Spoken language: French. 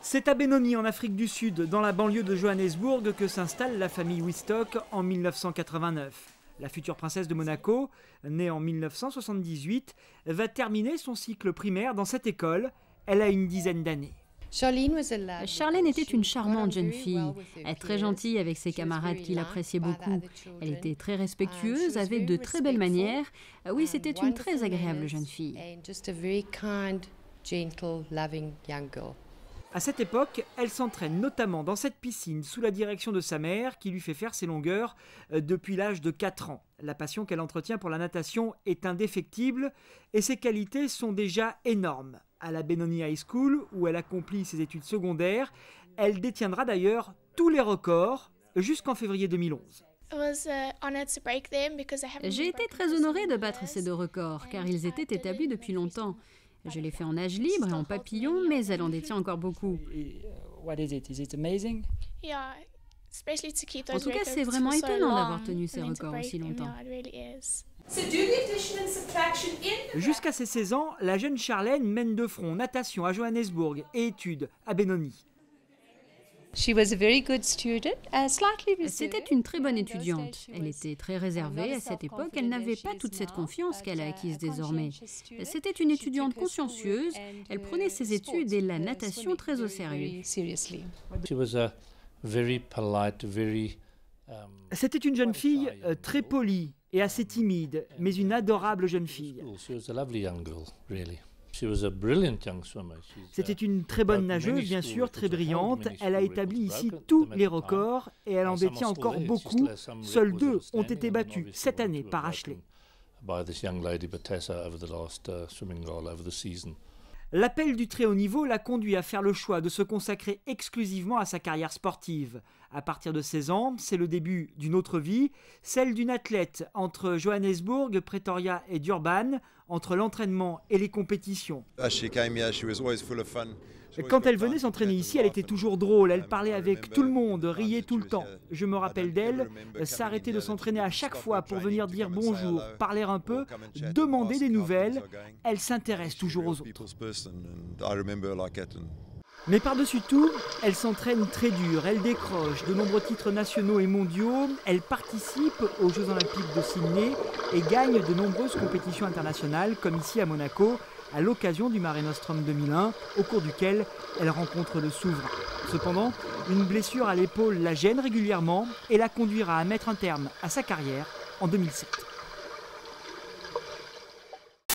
C'est à Benoni, en Afrique du Sud, dans la banlieue de Johannesburg, que s'installe la famille Wistock en 1989. La future princesse de Monaco, née en 1978, va terminer son cycle primaire dans cette école. Elle a une dizaine d'années. Charlène était une charmante jeune fille, très gentille avec ses camarades qui l'appréciaient beaucoup. Elle était très respectueuse, avait de très belles manières. Oui, c'était une très agréable jeune fille. À cette époque, elle s'entraîne notamment dans cette piscine sous la direction de sa mère qui lui fait faire ses longueurs depuis l'âge de 4 ans. La passion qu'elle entretient pour la natation est indéfectible et ses qualités sont déjà énormes. À la Benoni High School, où elle accomplit ses études secondaires, elle détiendra d'ailleurs tous les records jusqu'en février 2011. J'ai été très honorée de battre ces 2 records, car ils étaient établis depuis longtemps. Je l'ai fait en nage libre et en papillon, mais elle en détient encore beaucoup. En tout cas, c'est vraiment étonnant d'avoir tenu ces records aussi longtemps. Jusqu'à ses 16 ans, la jeune Charlène mène de front natation à Johannesburg et études à Benoni. C'était une très bonne étudiante. Elle était très réservée à cette époque. Elle n'avait pas toute cette confiance qu'elle a acquise désormais. C'était une étudiante consciencieuse. Elle prenait ses études et la natation très au sérieux. C'était une jeune fille très polie et assez timide, mais une adorable jeune fille. C'était une très bonne nageuse, bien sûr, très brillante. Elle a établi ici tous les records et elle en détient encore beaucoup. Seuls 2 ont été battus cette année par Ashley. L'appel du très haut niveau l'a conduit à faire le choix de se consacrer exclusivement à sa carrière sportive. À partir de 16 ans, c'est le début d'une autre vie, celle d'une athlète entre Johannesburg, Pretoria et Durban, entre l'entraînement et les compétitions. Quand elle venait s'entraîner ici, elle était toujours drôle, elle parlait avec tout le monde, riait tout le temps. Je me rappelle d'elle, s'arrêter de s'entraîner à chaque fois pour venir dire bonjour, parler un peu, demander des nouvelles. Elle s'intéresse toujours aux autres. Mais par-dessus tout, elle s'entraîne très dur, elle décroche de nombreux titres nationaux et mondiaux, elle participe aux Jeux Olympiques de Sydney et gagne de nombreuses compétitions internationales, comme ici à Monaco, à l'occasion du Mare Nostrum 2001, au cours duquel elle rencontre le souverain. Cependant, une blessure à l'épaule la gêne régulièrement et la conduira à mettre un terme à sa carrière en 2007.